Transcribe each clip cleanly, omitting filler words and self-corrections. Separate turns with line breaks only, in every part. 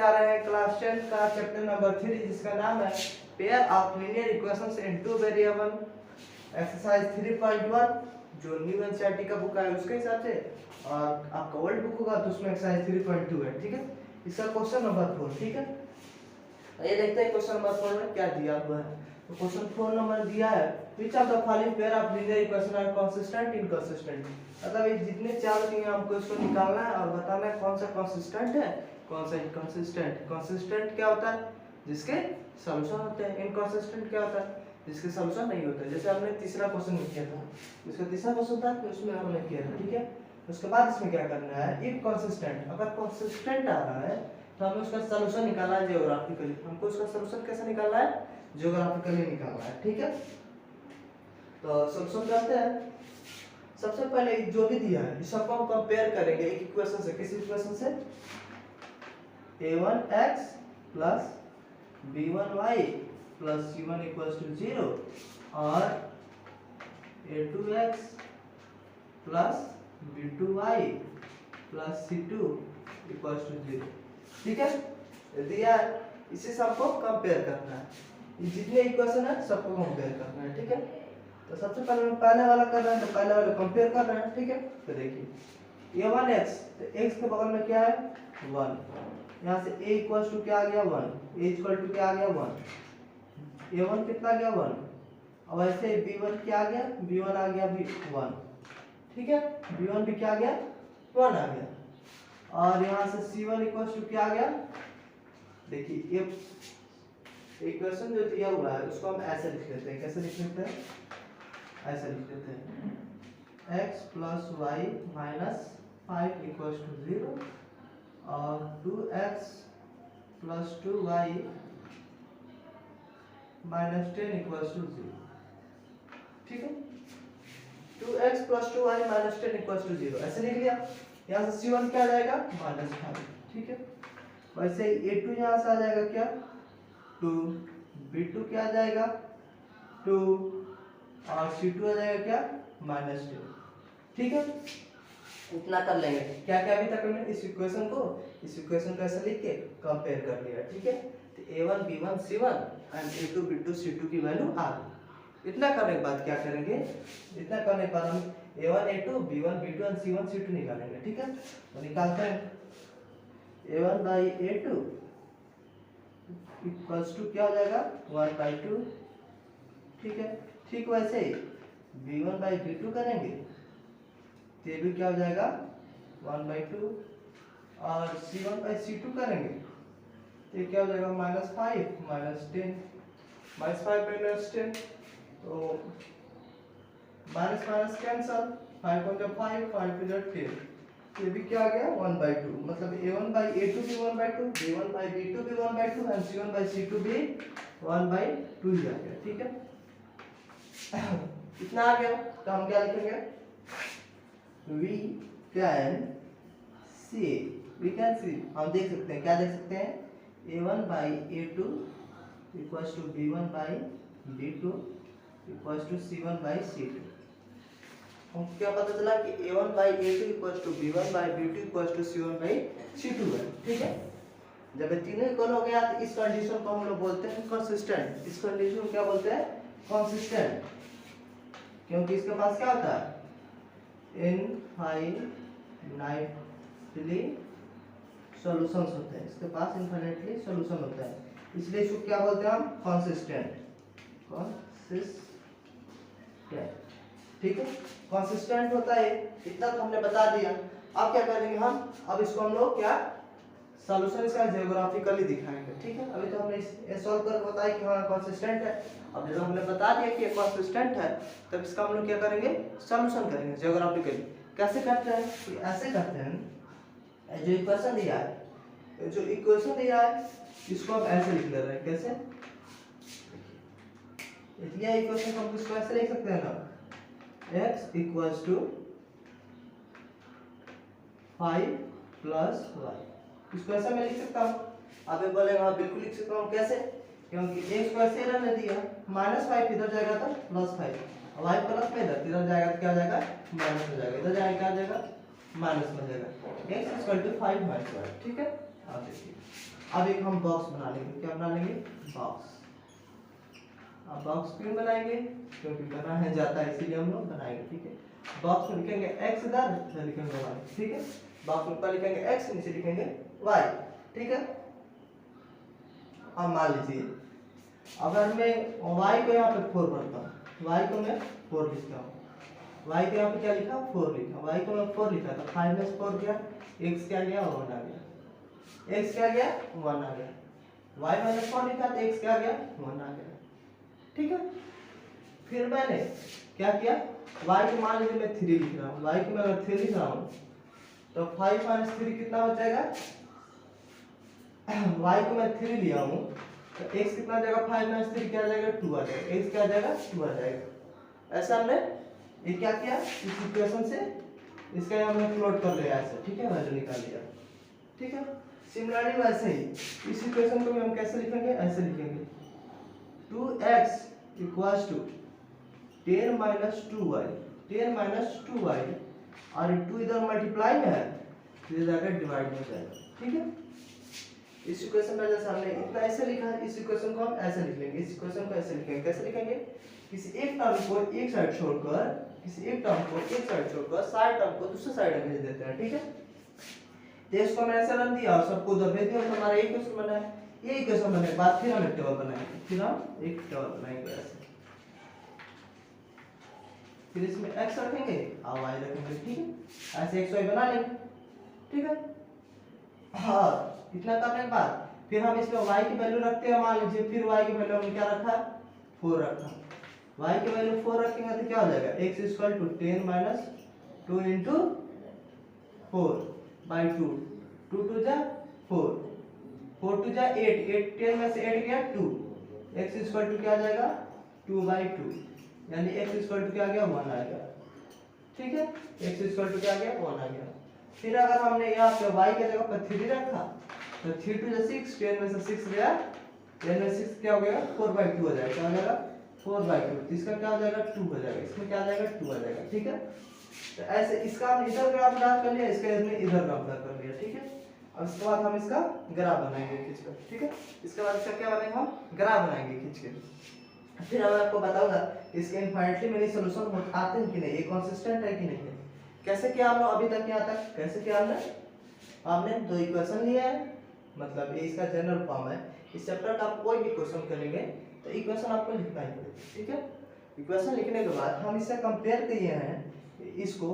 जा रहे हैं क्लास 10 का चैप्टर नंबर 3 जिसका नाम है pair of linear equations in two variable exercise 3.1 जो न्यू एनसीईआरटी का बुक है उसके हिसाब से, और आपका ओल्ड बुक होगा तो उसमें एक्सरसाइज 3.2 है। ठीक है, इसका क्वेश्चन नंबर 4। ठीक है, ये देखते हैं क्वेश्चन नंबर 4 में क्या दिया हुआ है। तो क्वेश्चन 4 नंबर दिया है which of the following pair of linear equation are consistent inconsistent. मतलब ये जितने चार दिए हैं हमको इसको निकालना है और बताना है कौन सा कंसिस्टेंट है कौन सा इनकंसिस्टेंट। कंसिस्टेंट क्या होता है? जिसके सॉल्यूशन होते हैं। इनकंसिस्टेंट क्या होता है? जिसके सॉल्यूशन नहीं होते। जैसे हमने तीसरा क्वेश्चन में किया था, इसका तीसरा क्वेश्चन था कि उसमें हमने किया था। ठीक है, उसके बाद इसमें क्या करना है, इफ कंसिस्टेंट, अगर कंसिस्टेंट आ रहा है तो हमें उसका सॉल्यूशन निकालना है ज्योग्राफिकली। हमको उसका सॉल्यूशन कैसे निकालना है? ज्योग्राफिकली निकालना है। ठीक है, तो सॉल्यूशन करते हैं। सबसे पहले जो भी दिया है इस सबको हम कंपेयर करेंगे एक इक्वेशन से। किस इक्वेशन से? a1x plus b1y plus c1 equals to 0 और a2x plus b2y plus c2 equals to 0। ठीक है, दिया है, इसे सबको कंपेयर करना है। ये जितने इक्वेशन है सबको कंपेयर करना है। ठीक है, तो सबसे पहले हम पहले वाला कर रहे हैं, तो पहले वाला कंपेयर कर रहे हैं। ठीक है, तो देखिए a1x, तो x के बगल में क्या है 1, यहाँ से a इक्वल टू क्या आ गया 1, a इक्वल टू क्या आ गया 1, a1 कितना आ गया 1, अब ऐसे b1 क्या आ गया, b1 आ गया b1। ठीक है, b1 भी क्या आ गया 1 आ गया, और यहाँ से c1 इक्वल टू क्या आ गया, देखिए ये इक्वेशन जो दिया हुआ है उसको हम ऐसे लिख लेते हैं। कैसे लिख लेते हैं? ऐसे लिख लेते हैं x plus y minus 5 equal to 0 और 2x plus 2y minus 10 equal to 0। ठीक है, 2x plus 2y minus 10 equal to 0 ऐसे लिख लिया। यहाँ से c1 क्या आ जाएगा माइनस 5। ठीक है, वैसे a2 यहाँ से आ जाएगा क्या 2, b2 क्या आ जाएगा 2 और c2 आ जाएगा क्या माइनस 10। ठीक है, इतना कर लेंगे। क्या क्या अभी तक हमने इस इक्वेशन को ऐसे लिख के कंपेयर कर लिया। ठीक है, तो a1 b1 c1 and a2 b2 c2 की वैल्यू आ गई। इतना करने के बाद क्या करेंगे, इतना करने के बाद हम a1 a2 b1 b2 and c1 c2 निकालेंगे। ठीक है, तो निकालते हैं a1 by a2 equals to क्या हो जाएगा 1 by 2। ठीक है, ठीक वैसे ही b1 by b2 करेंगे तो ये भी क्या हो जाएगा 1 by 2, और c1 by c2 करेंगे तो ये क्या हो जाएगा -5 माइनस 10, -5 माइनस 10 तो माइनस माइनस कैंसल, 5 को जब 5 5 को जब 10, ये भी क्या आ गया 1 by 2। मतलब a1 by a2 भी 1 by 2, b1 by b2 भी 1 by 2 and c1 by c2 भी 1 by 2 ही आ गया। ठीक है, इतना आ गया तो हम क्या लिखेंगे, we can see हम देख सकते हैं, क्या देख सकते हैं, a1 by a2 equals to b1 by b2 equals to c1 by c2। हमको क्या पता चला कि a1 by a2 equals to b1 by b2 equals to c1 by c2 है। ठीक है, जब ये तीनों इक्वल हो गया तो इस कंडीशन को हम लोग बोलते हैं कंसिस्टेंट। इस कंडीशन को क्या बोलते हैं कंसिस्टेंट, क्योंकि इसके पास क्या होता है इनफाइनाइटली सॉल्यूशंस होते हैं। इसके पास इनफाइनाइटली सॉल्यूशन होता है, इसलिए इसको क्या बोलते हैं हम कंसिस्टेंट। ठीक है, कंसिस्टेंट होता है, इतना तो हमने बता दिया। अब क्या करेंगे हम, अब इसको हम लोग क्या सॉल्यूशन इसका ज्योग्राफिकली दिखाएंगे। ठीक है, अभी तो हमने ये सॉल्व कर बताया कि हाँ कंसिस्टेंट है। अब जब हमने बता दिया कि ये कंसिस्टेंट है तब इसका हम लोग क्या करेंगे सॉल्यूशन करेंगे ज्योग्राफिकली। कैसे करते हैं कि ऐसे करते हैं, जो इक्वेशन दिया है इसको हम ऐसे लिख ले रहे हैं। कैसे ये इक्वेशन हम इसको ऐसे लिख सकते हैं ना, x equals to 5 plus y। इसको ऐसा मैं लिख सकता हूँ। आप एक बोलेंगे हाँ बिल्कुल लिख सकता हूँ। कैसे? क्योंकि x को ऐसे रहने दिया, -5 इधर जाएगा तो +5, y प्लस में इधर जाएगा तो क्या हो जाएगा माइनस हो जाएगा, इधर जाएगा क्या हो जाएगा माइनस हो जाएगा। x equal to 5 - y। ठीक है, आप देखिए अब एक हम बॉक्स बना लेंगे, क्या बना लेंगे, बॉक्स। अब बॉक्स क्यों बनाएंगे, क्योंकि बना है जाता है इसीलिए हम लोग बनाएंगे, ठीक है। बॉक्स में लिखेंगे x इधर, इधर लिखेंगे y, ठीक है। बॉक्स में ऊपर लिखेंगे x, नीचे लिखेंगे y, ठीक है। अब मान लीजिए अगर मैं y को यहाँ पे 4 भरता हूँ, y को मैं 4 लिखता हूँ, y को यहाँ पे क्या लिखा, 4 लिखा, y को मैं 4 लिखा तो 5 में 4 गया, x क्या गया, 1 आ गया, x क्या गया, 1 आ गया, y मैंने 4 लिखा तो x क्या गया, 1 आ गया, ठीक है। फिर मैंने क्या किया, y को मान लीजिए मैं 3 लिख रहा हूँ, y को मैं अगर 3 लिख रहा हूँ तो 5 - 3 कितना हो जाएगा, y को मैं 3 लिया हूँ तो x कितना आ जाएगा, 5 - 3 क्या आ जाएगा, 2 आ जाएगा, x क्या आ जाएगा, 2 आ जाएगा। ऐसा हमने ये क्या किया, इस इक्वेशन से इसका हमने प्लॉट कर लिया ऐसे, ठीक है, वैल्यू निकाल लिया, ठीक है। सिमिलरली वैसे ही इस इक्वेशन को भी हम कैसे लिखेंगे, ऐसे लिखेंगे 2x equals to 10 - 2y, 10 - 2y, और 2 इधर मल्टीप्लाई में है तो इधर जाकर डिवाइड में जाएगा, ठीक है। इस इक्वेशन में जैसे हमने इतना ऐसे लिखा है, इस इक्वेशन को हम ऐसे लिख लेंगे, इस इक्वेशन को ऐसे लिखेंगे, कैसे लिखेंगे, किसी एक टर्म को एक साइड छोड़कर, किसी एक टर्म को एक साइड छोड़कर सारे टर्म को दूसरे साइड में भेज देते हैं, ठीक है। तो इसको मैंने ऐसे रन दिया और सबको उधर भेज दिया, तो हमारा एक इक्वेशन बना है। ये इक्वेशन बनने के बाद फिर हम एक टेबल बनाएंगे, फिर हम एक टेबल बनाएंगे ऐसे, फिर इसमें x रखेंगे और y रखेंगे, ठीक है। ऐसे x y बना लेंगे, ठीक है। हाँ, इतना करने के बाद फिर हम इसमें y की वैल्यू रखते हैं, मान लीजिए फिर y की वैल्यू हमने क्या रखा, 4 रखा, y की वैल्यू 4 रखेंगे तो क्या हो जाएगा, x = 10 - 2 × 4/2, 2 2 जा 4, 4 2 जा 8, 8 10 में से 8 गया 2, x = क्या आ जाएगा, 2/2, यानी x = क्या आ गया, 1 आ गया, ठीक है। x = क्या आ गया, 1 आ गया। फिर अगर हमने यहाँ पे y के जगह पर 3 रखा तो 3 2 जा 6, 10 में से 6 गया, 10 में 6 क्या हो गया, 4/2 हो जाएगा, क्या हो जाएगा, 4/2, तो इसका क्या हो जाएगा, 2 हो जाएगा, इसमें क्या आ जाएगा, 2 आ जाएगा, ठीक है। तो ऐसे इसका हम इधर ग्राफ ड्रा कर लिया, इसका हमने इधर ग्राफ ड्रा कर लिया, ठीक है। अब इसके बाद हम इसका ग्राफ बनाएंगे खींचकर, ठीक है। इसके बाद इसका क्या बनाएंगे, हम ग्राफ बनाएंगे खींच के। फिर मैं आपको बताऊंगा इसके इनफाइनाइटली मेनी सॉल्यूशन आते हैं कि नहीं, ये कंसिस्टेंट है कि नहीं है, कैसे किया हम लोग अभी तक, यहाँ तक कैसे किया हमने दो इक्वेशन लिए हैं, मतलब ये इसका जनरल फॉर्म है। इस चैप्टर का आप कोई भी क्वेश्चन करेंगे तो इक्वेशन आपको लिखना ही पड़ेगा, ठीक है। इक्वेशन लिखने के बाद हम इससे कंपेयर किए हैं, इसको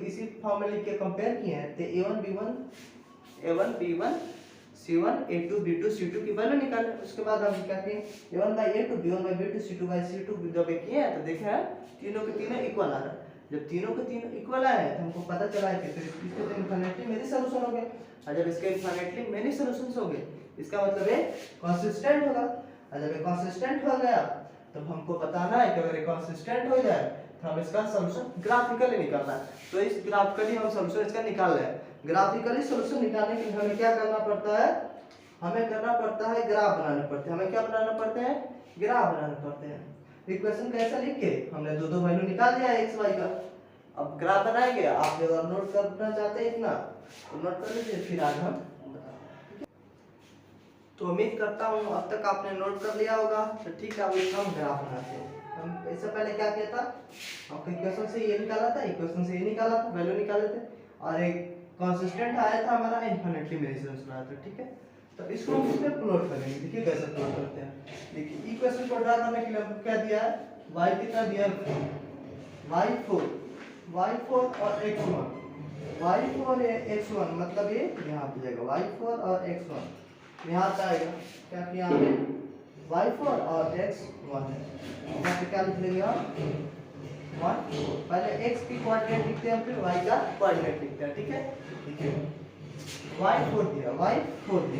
इसी फॉर्म में लिख के कंपेयर किए हैं, तो a1 b1 c1 a2 b2 c2 की वैल्यू निकाले। उसके बाद हम क्या किए, a1/a2 b1/b2 c2/c2 जब किए हैं तो देखे हैं तीनों के तीनों इक्वल आ रहा है। जब तीनों के तीनों इक्वल आए तो हमको पता चला है कि इसके तो इनफिनिटली मेनी सॉल्यूशन हो गए, और जब इसके इनफिनिटली मेनी सॉल्यूशंस हो गए इसका मतलब है कंसिस्टेंट होगा, और जब ये कंसिस्टेंट हो गया तब हमको बताना है कि अगर ये कंसिस्टेंट हो जाए तो हम इसका सॉल्यूशन ग्राफिकली निकालना है। तो इस ग्राफिकली हम सॉल्यूशन इसका निकाल रहे हैं। ग्राफिकली सॉल्यूशन निकालने के लिए हमें क्या करना पड़ता है, हमें करना पड़ता है ग्राफ बनाने पड़ते हैं। हमें क्या बनाना पड़ते हैं, ग्राफ बनाने पड़ते हैं। इक्वेशन कैसे लिख के हमने दो वैल्यू निकाल दिया x y का, अब ग्राफ बनाएंगे। आप अगर नोट करना चाहते हैं इतना तो नोट कर लीजिए, फिर आगे हम बताएंगे। तो उम्मीद करता हूँ अब तक आपने नोट कर लिया होगा। तो ठीक है, अब इसका हम ग्राफ बनाते हैं। हम इससे पहले क्या किया था, हमको इक्वेशन से ये निकाला था, इक्वेशन से ये निकाला था, वैल्यू निकाले थे, और एक कांस्टेंट आया था हमारा इनफिनिटली मेनी सॉल्यूशन आया था, ठीक है। तो इसको हम इसमें प्लॉट करेंगे। देखिए कैसे प्लॉट करते हैं। देखिए इक्वेशन को ड्रा करने के लिए हमको क्या दिया है, y कितना दिया है, y4 और x1, y4 और x1, मतलब ये यहाँ पे जाएगा y4 और x1 यहाँ पे आएगा। क्या किया हमने, y4 और x1 है, यहाँ पे क्या लिख लेंगे हम 1, पहले x की कोऑर्डिनेट लिखते हैं फिर y का कोऑर्डिनेट लिखते हैं, ठीक है। देखिए y4 दिया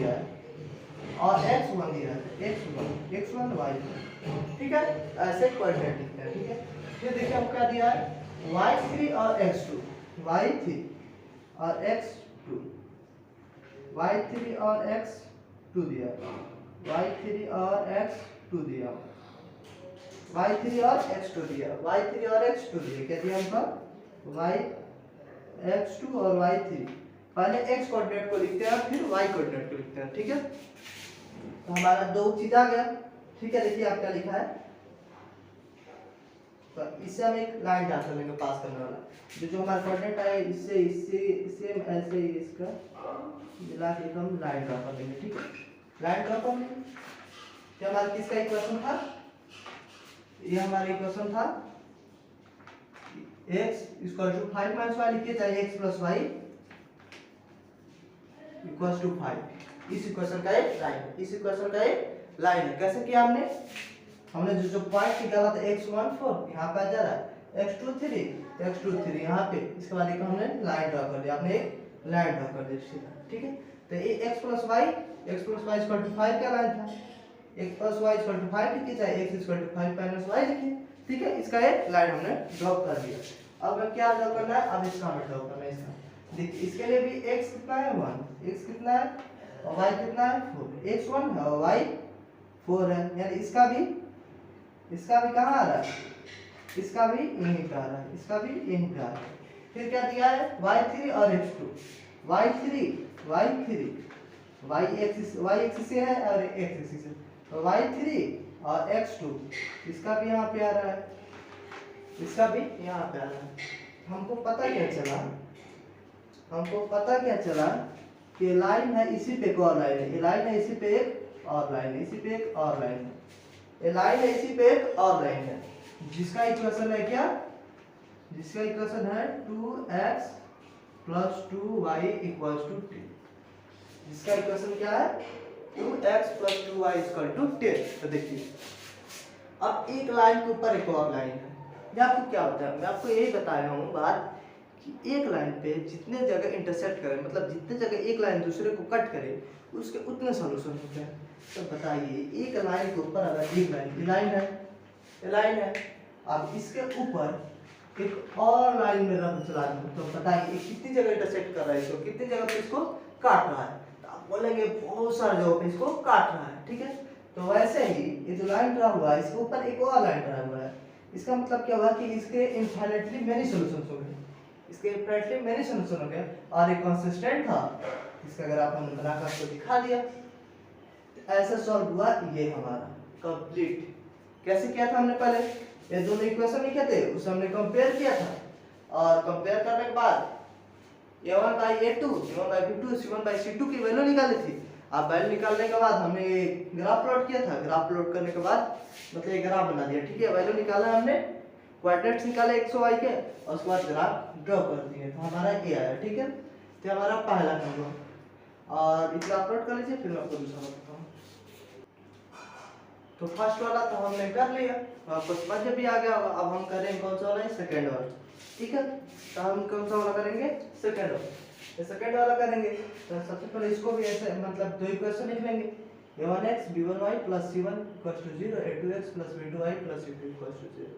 है और x1 दिया है, x1 y4, ठीक है। ऐसे कोऑर्डिनेट लिखते हैं, ठीक है। फिर देखिए हम क्या दिया है, y3 और x2, y3 और x2, y3 और x2 दिया, y3 और x2 दिया, y3 और x2 दिया, y3 और x2 दिया, क्या दिया हमको, y x2 और y3, पहले x कोऑर्डिनेट को लिखते हैं फिर y कोऑर्डिनेट को लिखते हैं, ठीक है। तो हमारा दो चीज आ गया, ठीक है। देखिए आप क्या लिखा है, तो इससे हम एक लाइन ड्रा कर लेंगे पास करने वाला, जो हमारा कोऑर्डिनेट है इससे इससे सेम ऐसे ही इसका मिला के हम लाइन ड्रा कर लेंगे, ठीक है। लाइन ड्रा कर लेंगे, ये हमारा किसका इक्वेशन था, ये हमारा इक्वेशन था x equal to 5 minus y लिखिए, चाहे x plus y equal to 5। इस इक्वेशन का एक लाइन है, इस इक्वेशन का एक लाइन है। कैसे किया हमने, हमने जो पॉइंट निकाला था x14 यहाँ पे आ जा रहा है, x23 यहाँ पे, इसके बाद एक हमने लाइन ड्रा कर दिया, आपने एक लाइन ड्रा कर दी सीधा, ठीक है। तो ये x plus y equal to 5 क्या लाइन था, x plus y equal to 5 लिखिए, चाहे x equal to 5 minus y लिखिए, ठीक है। इसका एक लाइन हमने ड्रॉ कर दिया। अब हमें क्या ड्रॉ करना है, अब इसका हमें ड्रॉ करना है। इसका देखिए, इसके लिए भी x कितना है 1, x कितना है और y कितना है 4, x 1 है और y 4 है, यानी इसका भी कहाँ आ रहा है, इसका भी यहीं पे आ रहा है, इसका भी यहीं पे आ रहा है। फिर क्या दिया है y3 और x2, y3 y एक्सिस से है और x एक्सिस से, तो y3 और x2 इसका भी यहाँ पे आ रहा है, इसका भी यहाँ पे आ रहा है। हमको पता क्या चला कि लाइन है इसी पे एक और लाइन है, ये लाइन है इसी पे एक और लाइन है, इसी पे एक और लाइन है, ये लाइन है इसी पे एक और लाइन है, जिसका इक्वेशन है क्या, जिसका इक्वेशन है 2x plus 2y equals to 10। जिसका इक्वेशन क्या है 2x plus 2y equal to 10। तो देखिए अब एक लाइन के ऊपर एक और लाइन है, ये आपको क्या होता है, मैं आपको यही बताया हूँ बात कि एक लाइन पे जितने जगह इंटरसेक्ट करे, मतलब जितने जगह एक लाइन दूसरे को कट करे उसके उतने सॉल्यूशन होते हैं। तो बताइए एक लाइन के ऊपर अगर एक लाइन है, अब इसके ऊपर एक और लाइन में रंग चला दूं तो बताइए कितनी जगह इंटरसेक्ट कर रहा है, इसको कितनी जगह पे इसको काट रहा है, तो आप बोलेंगे बहुत सारे जगह पे इसको काट रहा है, ठीक है। तो वैसे ही ये जो लाइन ड्रा हुआ है इसके ऊपर एक और लाइन ड्रा हुआ है, इसका मतलब क्या हुआ कि इसके इनफाइनाइटली मेनी सॉल्यूशंस हो गए, इसके इनफाइनाइटली मेनी सॉल्यूशन हो गए और एक कांस्टेंट था, इसका अगर आप हमने बनाकर आपको दिखा दिया, तो ऐसे सॉल्व हुआ ये हमारा कंप्लीट। कैसे किया था हमने, पहले ये दोनों इक्वेशन लिखे थे उसे हमने कंपेयर किया था, और कंपेयर करने के बाद a1 by a2 b1 by b2 c1 by c2 की वैल्यू निकाली थी। अब वैल्यू निकालने के बाद हमने ग्राफ प्लॉट किया था, ग्राफ प्लॉट करने के बाद मतलब ये ग्राफ बना दिया, ठीक है। वैल्यू निकाला हमने, कोऑर्डिनेट्स निकाले x और y के, और उसके बाद ग्राफ ड्रॉ कर दिए, तो हमारा ये आया, ठीक है। तो हमारा पहला काम हुआ, और इसे अपलोड कर लीजिए, फिर मैं आपको दूसरा बताता हूँ। तो फर्स्ट वाला तो हमने कर लिया, आपको समझ भी आ गया। अब हम करेंगे कौन सा वाला, सेकंड वाला, ठीक है। तो हम कौन सा वाला करेंगे, सेकंड वाला। तो सेकंड वाला करेंगे तो सबसे पहले इसको भी ऐसे मतलब दो इक्वेशन लिख लेंगे, a1x b1y plus c1 equals to 0, a2x plus b2y plus c2 equals to 0।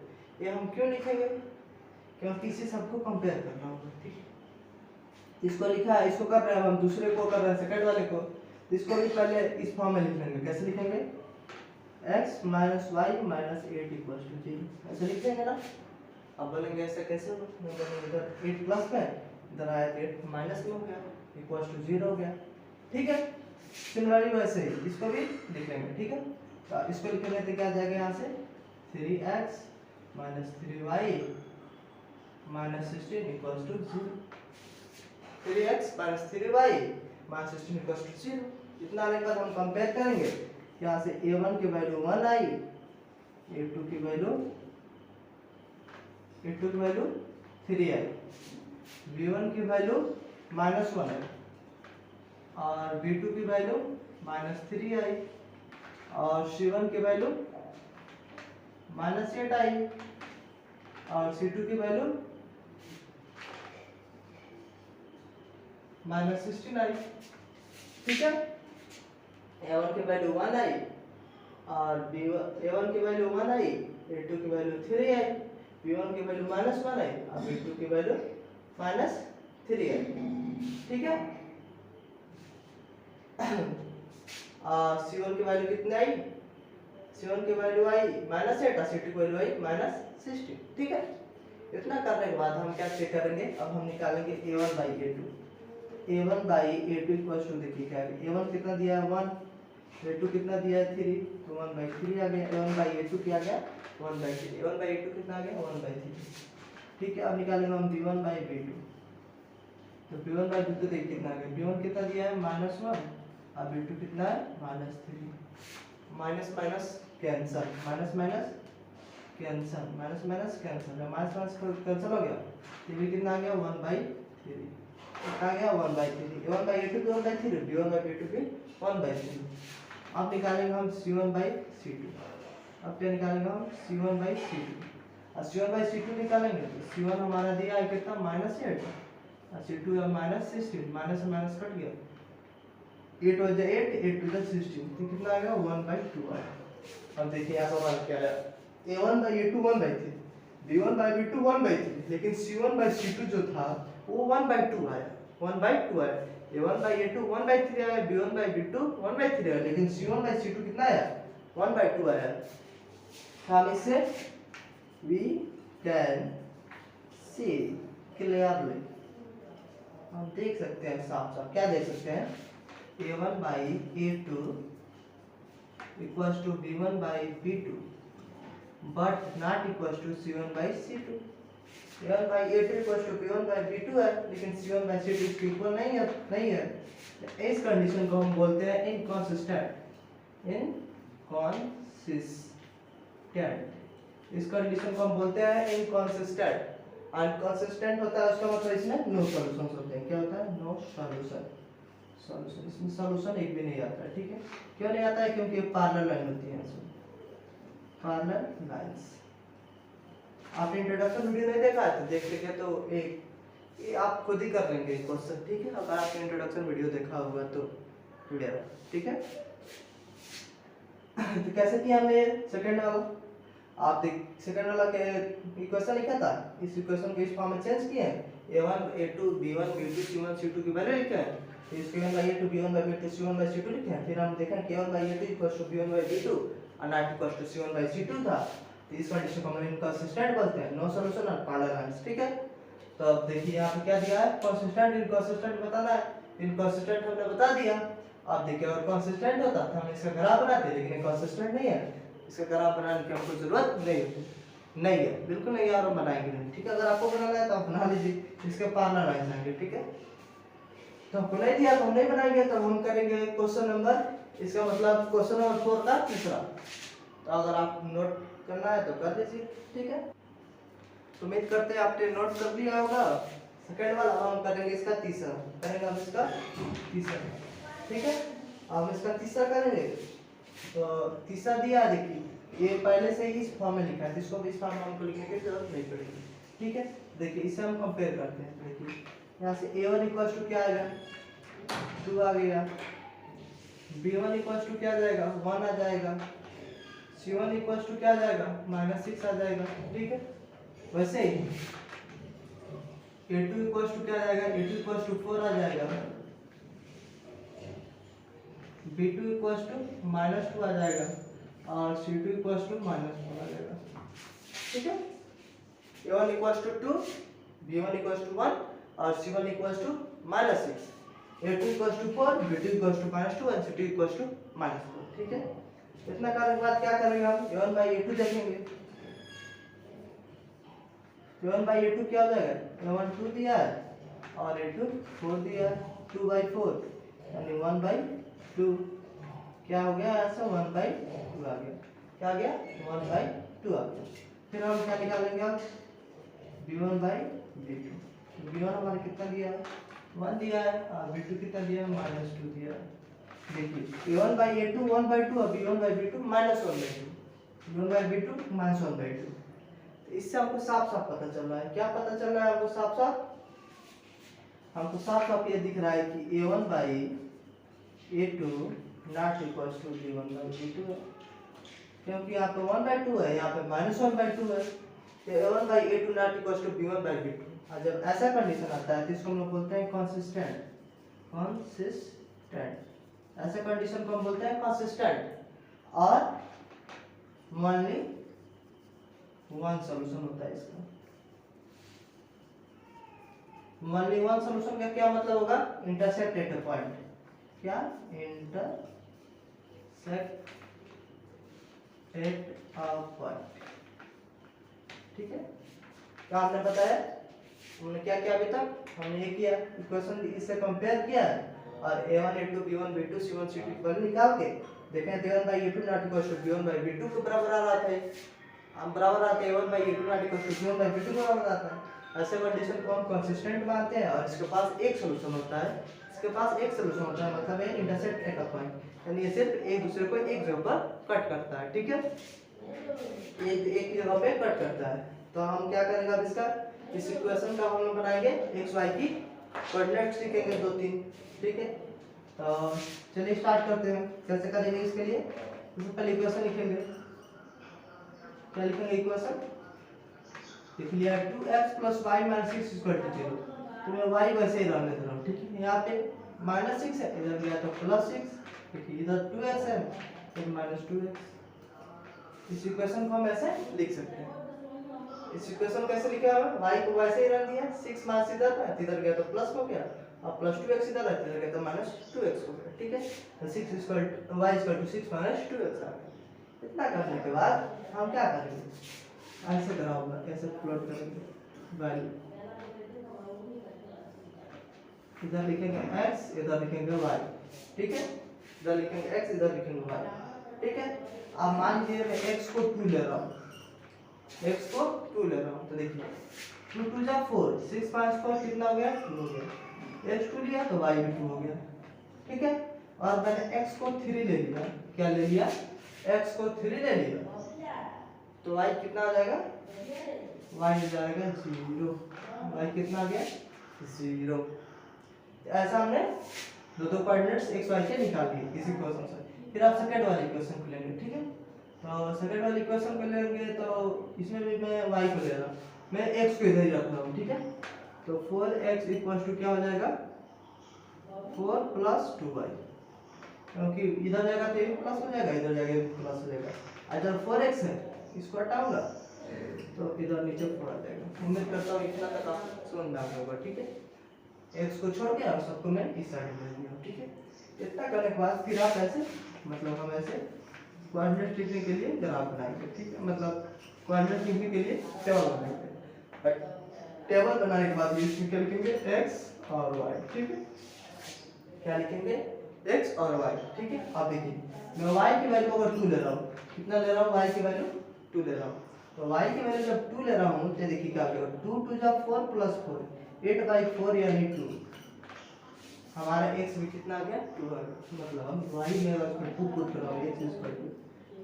ये हम क्यों लिखेंगे, क्योंकि इसे सबको कंपेयर करना होगा, ठीक है। इसको लिखा है, इसको कर रहे हैं हम, दूसरे को कर रहे हैं सेकंड वाले को, इसको भी पहले इस फॉर्म में लिख लेंगे। कैसे लिखेंगे, x minus y minus 8 equals to 0, ऐसे लिख देंगे ना। अब बोलेंगे ऐसे कैसे होगा, इधर 8 प्लस में, इधर आया 8 माइनस में हो गया, इक्वल्स टू 0 हो गया, ठीक है। सिमिलरली वैसे ही इसको भी लिख लेंगे, ठीक है। तो इसको लिखेंगे तो क्या आ जाएगा यहाँ से 3x minus 3y minus 16 equals to 0, 3x minus 3y minus 16 equals to 0। इतना आने के बाद हम कंपेयर करेंगे, यहाँ से a1 की वैल्यू 1 आई, a2 की वैल्यू 3 आई, b1 की वैल्यू -1 आई, और b2 की वैल्यू -3 आई, और c1 की वैल्यू -8 आई, और c2 की वैल्यू -16 आई, ठीक है। a1 की वैल्यू 1 आई, और a1 की वैल्यू 1 आई, a2 की वैल्यू 3 आई, b1 की वैल्यू -1 आई, और b2 की वैल्यू -3 आई, ठीक है। और c1 की वैल्यू कितनी आई, c1 की वैल्यू आई -8 और c2 की वैल्यू आई -16, ठीक है। इतना करने के बाद हम क्या चेक करेंगे, अब हम निकालेंगे a1 by a2। a1 by a2 equal to, देखिए क्या है, a1 कितना दिया है 1, a2 कितना दिया है 3, तो 1/3 आ गया। a1 बाई a2 क्या आ गया 1/3, a1 बाई a2 कितना आ गया 1/3। ठीक है, अब निकालेंगे हम b1 बाई b2, तो b1 बाई b2 देखिए कितना आ गया, b1 कितना दिया है -1 और b2 कितना है -3, minus minus cancel, minus minus cancel, minus minus cancel, minus minus cancel हो गया, ये भी कितना आ गया 1/3, आ गया 1/3, a1 बाई a2 भी 1/3, b1 बाई b2 भी 1/3। अब निकालेंगे हम c1 बाई c2, अब क्या निकालेंगे हम c1 बाई c2, और c1 बाई c2 निकालेंगे तो c1 हमारा दिया है कितना -8 और c2 है -16, माइनस से माइनस कट गया, 8 हो जाए 8, 8 टू 16, तो कितना आ गया 1/2 आया। अब देखिए यहाँ पर हमारा क्या है, a1 by a2 1/3, b1 by b2 1/3, लेकिन c1 बाई c2 जो था वो 1/2 आया, 1/2 आया, a1 बाई a2 1/3 आया, b1 बाई b2 1/3 आया, लेकिन c1 बाई c2 कितना आया 1/2 आया। हम इसे we can see clearly, हम देख सकते हैं साफ साफ, क्या देख सकते हैं, a1 by a2 equals to b1 by b2 but not equals to c1 by c2। a1 by a2 equals to b1 by b2 है, लेकिन c1 बाई c2 इसके इक्वल नहीं है। इस कंडीशन को हम बोलते हैं इनकंसिस्टेंट, इस कंडीशन को हम बोलते हैं इनकंसिस्टेंट। अनकंसिस्टेंट होता है उसका मतलब इसमें नो सॉल्यूशंस होते हैं, क्या होता है नो सॉल्यूशन, इसमें सॉल्यूशन एक भी नहीं आता है। ठीक है, क्यों नहीं आता है, क्योंकि पैरेलल लाइन होती है, इसमें पैरेलल लाइंस। आपने इंट्रोडक्शन वीडियो नहीं देखा है तो देख लेंगे, तो ये आप खुद ही कर लेंगे क्वेश्चन। ठीक है, अगर आपने इंट्रोडक्शन वीडियो देखा होगा तो वीडियो, ठीक है। तो कैसे किया हमने सेकंड वाला, आप देख सेकंड वाला के इक्वेशन लिखा था, इस इक्वेशन को इस फॉर्म में चेंज किए हैं, a1 a2 b1 b2 c1 c2 की वैल्यू लिखे हैं, तो इसके a1 by a2 b1 by b2 c1 by c2 लिखे हैं। फिर हम देखें k1 by a2 equals to b1 by b2 और not equals to c1 by c2 था, तो इस कंडीशन को हम इनकंसिस्टेंट बोलते हैं, नो सॉल्यूशन और पैरेलल लाइंस। ठीक है, तो अब देखिए यहाँ पे क्या दिया है, कंसिस्टेंट इनकंसिस्टेंट बताना है, इनकंसिस्टेंट हमने बता दिया। अब देखिए अगर कंसिस्टेंट होता तो हम इसका ग्राफ बनाते, लेकिन कंसिस्टेंट नहीं है, इसका ग्राफ बनाने की हमको जरूरत नहीं है, बिल्कुल नहीं है, और हम बनाएंगे नहीं। ठीक है, अगर आपको बनाना है तो आप बना लीजिए, इसके पैरेलल लाइन आएंगे। ठीक है, तो हमको नहीं दिया तो हम नहीं बनाएंगे, तो हम करेंगे क्वेश्चन नंबर, इसका मतलब क्वेश्चन नंबर 4 का तीसरा। तो अगर आप नोट करना है तो कर लीजिए। ठीक है, तो उम्मीद करते हैं आपने नोट कर लिया होगा। सेकंड वाला हम करेंगे इसका तीसरा, करेंगे हम इसका तीसरा। ठीक है, अब इसका तीसरा करेंगे, तो तीसरा दिया देखिए, ये पहले से ही इस फॉर्म में लिखा है, इसको भी इस फॉर्म में हमको लिखने की जरूरत नहीं पड़ेगी। ठीक है, देखिए इसे हम कंपेयर करते हैं। देखिए यहाँ से a1 इक्वल्स टू क्या आएगा 2 आ गया, b1 इक्वल्स टू क्या आ जाएगा 1 आ जाएगा, c1 इक्वल्स टू क्या आ जाएगा -6 आ जाएगा। ठीक है, वैसे ही a2 इक्वल्स टू क्या आ जाएगा, a2 इक्वल्स टू 4 आ जाएगा, b2 इक्वल्स टू -2 आ जाएगा और c2 इक्वल्स टू -4 आ जाएगा। ठीक है, a1 equals to 2, b1 equals to 1 और c1 equals to -6, a2 equals to 4, b2 equals to -2 और c2 इक्वल्स टू -4। ठीक है, इतना करने के बाद क्या करेंगे हम, a1 बाई a2 देखेंगे, a1 बाई a2 क्या हो जाएगा, a1 2 दिया है और a2 4 दिया है, 2/4 यानी 1/2, क्या हो गया ऐसा 1/2 आ गया, क्या आ गया 1/2 आ गया। फिर हम क्या निकालेंगे अब b1 बाई b2, b1 हमारे कितना दिया है 1 दिया है और b2 कितना दिया है -2 दिया है। देखिए a1 बाई a2 1/2 और b1 by b2 -1/2, b1 by b2 -1/2। तो इससे हमको साफ साफ पता चल रहा है, क्या पता चल रहा है हमको साफ साफ, हमको साफ साफ ये दिख रहा है कि a1 by a2 not equals to b1 by b2 है, क्योंकि यहाँ पे 1/2 है, यहाँ पे -1/2 है, तो a1 by a2 not equals to b1 by b2। और जब ऐसा कंडीशन आता है तो इसको हम लोग बोलते हैं कंसिस्टेंट, ऐसा कंडीशन को हम बोलते हैं कंसिस्टेंट और ओनली वन सॉल्यूशन होता है इसका, ओनली वन सॉल्यूशन का क्या मतलब होगा? Intersect at a point. क्या? Intersect at a point. ठीक है, क्या हमने बताया? हमने क्या किया अभी तक? हमने ये किया, इक्वेशन इससे कंपेयर किया और a1 a2 b1 b2 c1 c2 value निकाल के देखें a1 by a2 not equal to b1 by b2 के बराबर आ रहा था। हम बराबर आता है a1 by a2 not equal to b1 by b2 के बराबर आता है। ऐसे कंडीशन को हम कंसिस्टेंट मानते हैं और इसके पास एक सॉल्यूशन होता है। इसके पास एक सॉल्यूशन होता है मतलब है इंटरसेक्ट एट अ पॉइंट, यानी ये सिर्फ एक दूसरे को एक जगह पर कट करता है। ठीक है, एक जगह पे कट करता है। तो हम क्या करेंगे अब इसका, इस इक्वेशन का हम लोग बनाएंगे एक्स वाई की कोऑर्डिनेट्स लिखेंगे 2 3। ठीक है, तो चलिए स्टार्ट करते हैं। कैसे करेंगे इसके लिए? सबसे पहले इक्वेशन लिखेंगे। क्या लिखेंगे इक्वेशन? लिख लिया 2x + y - 6 = 0। तो मैं y वैसे ही रहने दे रहा हूं। ठीक है, यहाँ पे -6 है, इधर गया तो +6। देखिए इधर 2x है, फिर -2x। इस इक्वेशन को हम ऐसे लिख सकते हैं। इस इक्वेशन कैसे लिखा है? y को वैसे ही रख दिया, 6 माइनस इधर है, इधर गया तो प्लस हो गया, और +2x इधर है, इधर गया तो -2x हो गया। ठीक है, तो 6 y = 6 - 2x आ गया। इतना करने के बाद हम क्या करेंगे? ऐसे कराऊंगा, ऐसे प्लॉट करेंगे वैल्यू। इधर लिखेंगे x, इधर लिखेंगे y। ठीक है, इधर लिखेंगे x, इधर लिखेंगे y। ठीक है, अब मान लीजिए मैं x को 2 ले रहा हूँ, x को 2 ले रहा हूँ, तो देखिए 2 2 जा 4, 6 5 4 कितना हो गया? 2 हो गया। x 2 लिया तो y भी 2 हो गया। ठीक है, और मैंने x को 3 ले लिया। क्या ले लिया? x को 3 ले लिया, तो y कितना आ जाएगा? y हो जाएगा 0। y कितना आ गया? 0। ऐसा हमने दो कोऑर्डिनेट्स x y के निकाल लिए इस इक्वेशन से। फिर आप सेकंड वाली इक्वेशन को लेंगे। ठीक है, तो सेकंड वाली इक्वेशन को लेंगे तो इसमें भी मैं y को ले रहा हूं, मैं x को इधर ही रख रहा हूं। ठीक है, तो 4x = क्या हो जाएगा? 4 + 2y, क्योंकि इधर जाएगा तो ये प्लस हो जाएगा, इधर जाएगा तो प्लस हो जाएगा। इधर 4x है, इसको हटाऊंगा तो इधर नीचे 4 आ जाएगा। उम्मीद करता हूँ इतना तक आप समझ में आ गया होगा। ठीक है, x को छोड़ के और सबको मैं इस साइड में ले लिया। ठीक है, इतना करने के बाद फिर आप ऐसे मतलब हम ऐसे कोऑर्डिनेट लिखने के लिए ग्राफ बनाएंगे। ठीक है, मतलब कोऑर्डिनेट लिखने के लिए टेबल बनाएंगे। टेबल बनाने के बाद इसमें क्या लिखेंगे? x और y। ठीक है, क्या लिखेंगे? x और y। ठीक है, अब देखिए मैं y की वैल्यू अगर 2 ले रहा हूँ, कितना ले रहा हूँ? y की वैल्यू 2 ले रहा हूँ, तो y की वैल्यू जब 2 ले रहा हूँ तो देखिए क्या होगा? 2 2 जा 4 + 4, 8/4 यानी 2। हमारा x भी कितना आ गया? 2 आ गया। मतलब हम y में अगर 2 पुट कर रहा हूँ, x =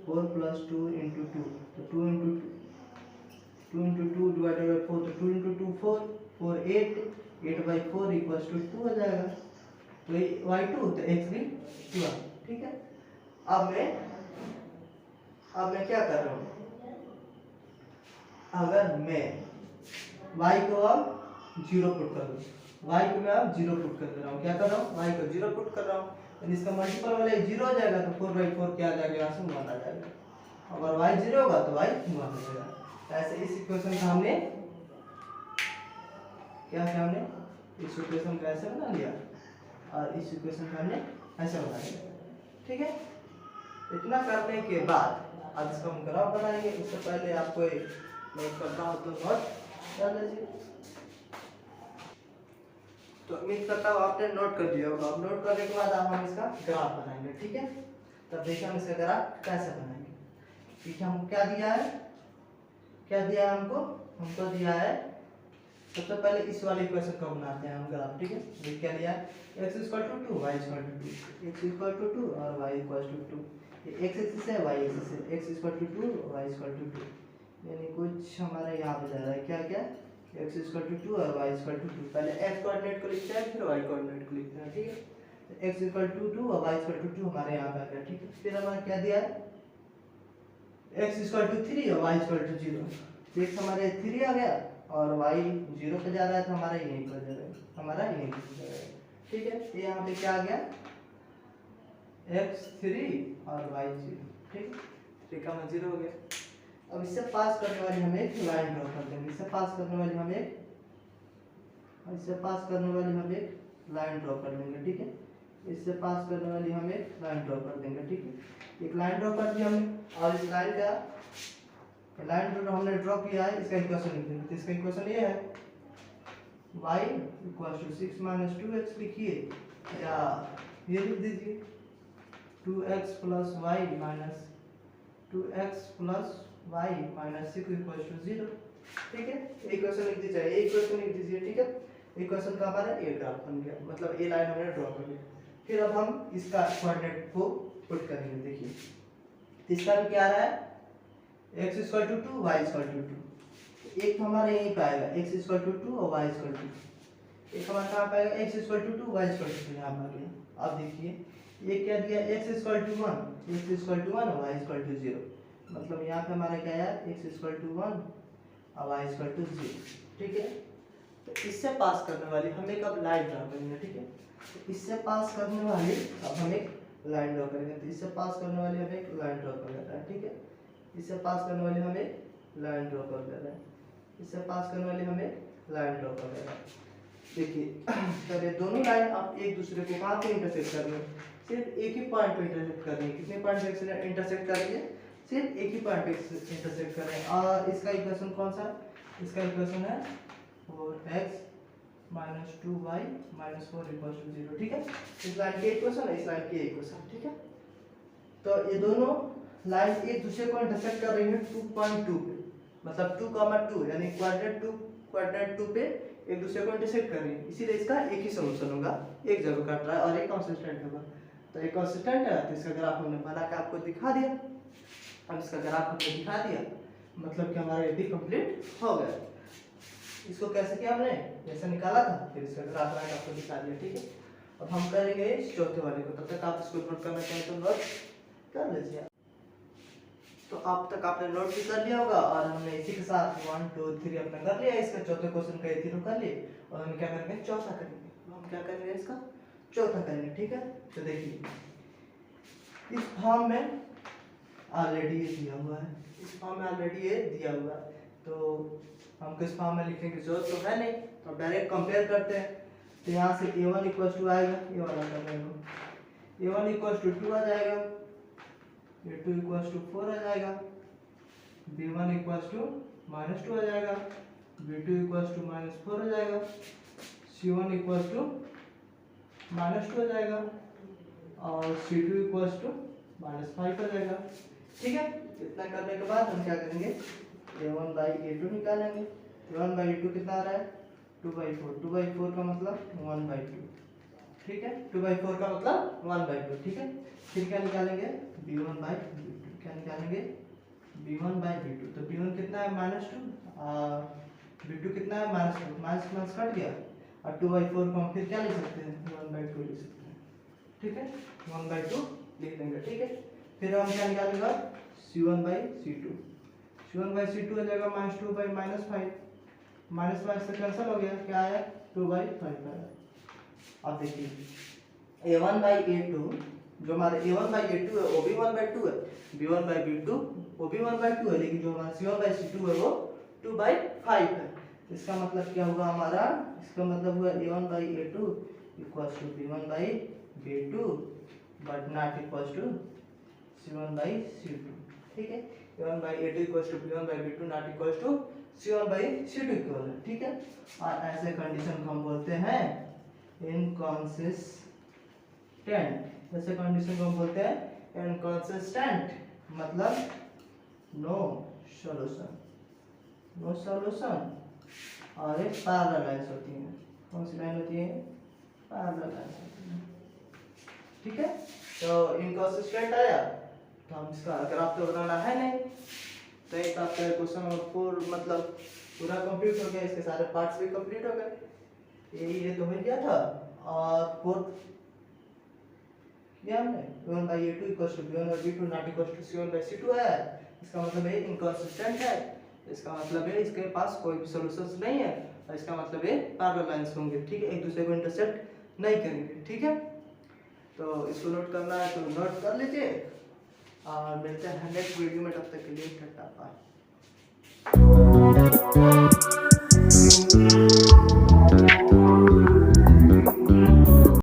4 + 2 × 2, तो 2 × 2 × 2 डिवाइडेड बाय 4, तो 2 × 2 4, 4 8, 8/4 = 2 हो जाएगा। तो y 2 तो x भी 2 आ। ठीक है, अब मैं क्या कर रहा हूँ? अगर मैं y को अब 0 पुट कर दूं, y को मैं अब 0 पुट कर दे रहा हूँ। क्या कर रहा हूँ? y को 0 पुट कर रहा हूँ, यानी इसका मल्टीपल वाला 0 हो जाएगा, तो 4/4 क्या आ जाएगा? यहाँ से 1 आ जाएगा। अगर y 0 होगा तो y 1 हो जाएगा। ऐसे इस इक्वेशन का हमने क्या किया? हमने इस इक्वेशन को ऐसे बना लिया और इस इक्वेशन को हमने ऐसे बना लिया। ठीक है, इतना करने के बाद अब इसका हम ग्राफ बनाएंगे। इससे पहले आपको नोट करता हूँ तो नोट कर लीजिए। तो उम्मीद करता हूँ आपने नोट कर दिया होगा। अब नोट करने के बाद हम इसका ग्राफ बनाएंगे। ठीक है, तब देखिए हम इसका ग्राफ कैसे बनाएंगे। ठीक है, हमको क्या दिया है? क्या दिया है हमको? हमको दिया है सबसे पहले इस वाली इक्वेशन को बनाते हैं हम ग्राफ। ठीक है, देख क्या दिया है? x = 2, y = 2, x = 2 और y = 2। ये x एक्सिस है, y एक्सिस है। x = 2, y = 2, यानी कुछ हमारा यहाँ पे जा रहा है। क्या क्या? x = 2 और y = 2। पहले x कोऑर्डिनेट को लिखते हैं, फिर y कोऑर्डिनेट को लिखते हैं। ठीक है, x = 2 और y = 2 हमारे यहाँ पे आ गया। ठीक है, फिर हमारा क्या दिया है? x = 3 और y = 0। x हमारे 3 आ गया और y 0 पे जा रहा है, तो हमारा यहीं पर जा रहा है, हमारा यहीं पर जा रहा है। ठीक है, ये यहाँ पे क्या आ गया? x 3 और y 0। ठीक है, 3 का 0 हो गया। अब इससे पास करने वाली हम एक लाइन ड्रॉ कर देंगे। इससे पास करने वाली हम एक इससे पास करने वाली हम एक लाइन ड्रॉ कर लेंगे, ठीक है। इससे पास करने वाली हम एक लाइन ड्रॉ कर देंगे, ठीक है। एक लाइन ड्रॉ कर दिया हमने और इस लाइन का लाइन जो हमने ड्रॉ किया है इसका इक्वेशन लिख देंगे। तो इसका इक्वेशन ये है y = 6 - 2x लिखिए या ये लिख दीजिए 2x + y - 2x + y - 6 = 0, ठीक है। इक्वेशन लिख दीजिए, ये इक्वेशन लिख दीजिए, ठीक है। इक्वेशन का हमारा ये ग्राफ बन गया, मतलब ये लाइन हमने ड्रॉ कर लिया। फिर अब हम इसका कोऑर्डिनेट को पुट करेंगे। देखिए इसका भी क्या आ रहा है x = 2 y = 2, एक तो हमारा यहीं पे आएगा x = 2 और y = 2, एक हमारा कहाँ पाएगा x = 2 y = 2 यहाँ पर आ गया। अब देखिए ये क्या दिया x = 1 और y = 0, मतलब यहाँ पे हमारा क्या आया x = 1 और y = 0, ठीक है। तो इससे पास करने वाली हम एक अब लाइन ड्रा करेंगे, ठीक है। तो इससे पास करने वाली अब हम एक लाइन ड्रा करेंगे। तो इससे पास करने वाली हम एक लाइन ड्रा कर लेते हैं, ठीक है। इससे पास करने वाली हम एक लाइन ड्रा कर ले रहे हैं, इससे पास करने वाली हम एक लाइन ड्रा कर ले रहे हैं। देखिए तब ये दोनों लाइन आप एक दूसरे को कहाँ पे इंटरसेक्ट कर रहे हैं, सिर्फ एक ही पॉइंट पे इंटरसेक्ट कर रही है। कितने पॉइंट पे इंटरसेक्ट कर रही है, सिर्फ एक ही पॉइंट पे इंटरसेक्ट कर रहे हैं। और इसका इक्वेशन कौन सा है, इसका इक्वेशन है 4x - 2y - 4 = 0, ठीक है। इस लाइन की इक्वेशन है, इस लाइन की इक्वेशन, ठीक है। तो ये दोनों लाइन एक दूसरे को इंटरसेक्ट कर रही है 2.2 पे, मतलब 2, यानी क्वाड्रेंट 2 पे एक दूसरे को इंटरसेक्ट कर रही है। इसीलिए इसका एक ही सॉल्यूशन होगा, एक जगह काट रहा है और एक कंसिस्टेंट होगा। तो एक कंसिस्टेंट है तो इसका ग्राफ हमने बना के आपको दिखा दिया। अब इसका ग्राफ हमने दिखा दिया मतलब कि हमारा ये भी कंप्लीट हो गया। इसको कैसे किया हमने, जैसे निकाला था फिर इसका ग्राफ बना के आपको दिखा दिया, ठीक है। अब हम करेंगे इस चौथे वाले को, तब तक आप इसको नोट करना चाहें तो नोट कर लीजिए। तो अब तक आपने नोट भी कर लिया होगा और हमने इसी के साथ 1 2 3 अपना कर लिया। इसका चौथे क्वेश्चन का ये तीनों कर लिए और हम क्या करेंगे चौथा करेंगे। तो हम क्या करेंगे इसका चौथा करेंगे, ठीक है। तो देखिए इस फॉर्म में ऑलरेडी ये दिया हुआ है, इस फॉर्म में ऑलरेडी ये दिया हुआ है, तो हमको इस फॉर्म में लिखने की जरूरत तो है नहीं, तो डायरेक्ट कंपेयर करते हैं। तो यहाँ से a1 = आएगा, ये वाला कर लेंगे, a1 = 2 आ जाएगा, a2 = 4 आ जाएगा, b1 = -2 आ जाएगा, b2 = -4 आ जाएगा, c1 = -2 आ जाएगा और c2 = -5 आ जाएगा, ठीक है। इतना करने के बाद हम क्या करेंगे a1/a2 निकालेंगे। a1/a2 कितना आ रहा है 2/4, 2/4 का मतलब 1/2, ठीक है। 2/4 का मतलब 1/2, ठीक है। फिर क्या निकालेंगे b1/b2, क्या निकालेंगे b1/b2। तो b1 कितना है -2 और b2 कितना है -2, माइनस कट गया और 2/4 को हम फिर क्या लिख सकते हैं 1/2 लिख सकते हैं, ठीक है। 1/2 लिख देंगे, ठीक है। फिर हम क्या निकालेंगे c1/c2, c1/c2 आ जाएगा -2 by -5, माइनस से कैंसिल हो गया, क्या आया 2/5 आया। अब देखिए a1/a2 जो हमारा a1/a2 है वो भी 1/2 है, b1/b2 वो भी 1/2 है, लेकिन जो हमारा c1/c2 है वो 2/5 है। इसका मतलब क्या हुआ हमारा, इसका मतलब हुआ a1/a2 = b1/b2 but not equal to c1/c2, ठीक है। a1/a2 = b1/b2 not equal to c1/c2 equal है, ठीक है। और ऐसे कंडीशन को हम बोलते हैं इनकंसिस्टेंट। ऐसे कंडीशन को हम बोलते हैं इनकंसिस्टेंट, मतलब नो सॉल्यूशन, नो सॉल्यूशन। और एक पैरेलल लाइंस होती हैं, कौन सी लाइन होती है पैरेलल लाइंस होती हैं, ठीक है। तो इनकंसिस्टेंट आया तो हम इसका ग्राफ तो बनाना है नहीं, तो एक आपका क्वेश्चन नंबर 4 मतलब पूरा कंप्लीट हो गया, इसके सारे पार्ट्स भी कंप्लीट हो गए। ये तो हो गया था। और फोर्थ क्या हमने a1/a2 = b1/b2 not equal to c1/c2 है। इसका मतलब है इनकंसिस्टेंट है, इसका मतलब है इसके पास कोई भी सॉल्यूशंस नहीं है, और इसका मतलब है पैरेलल लाइंस होंगे, ठीक है, एक दूसरे को इंटरसेक्ट नहीं करेंगे, ठीक है। तो इसको नोट करना है तो नोट कर लीजिए और मिलते हैं नेक्स्ट वीडियो में, तब तक के लिए टाटा बाय।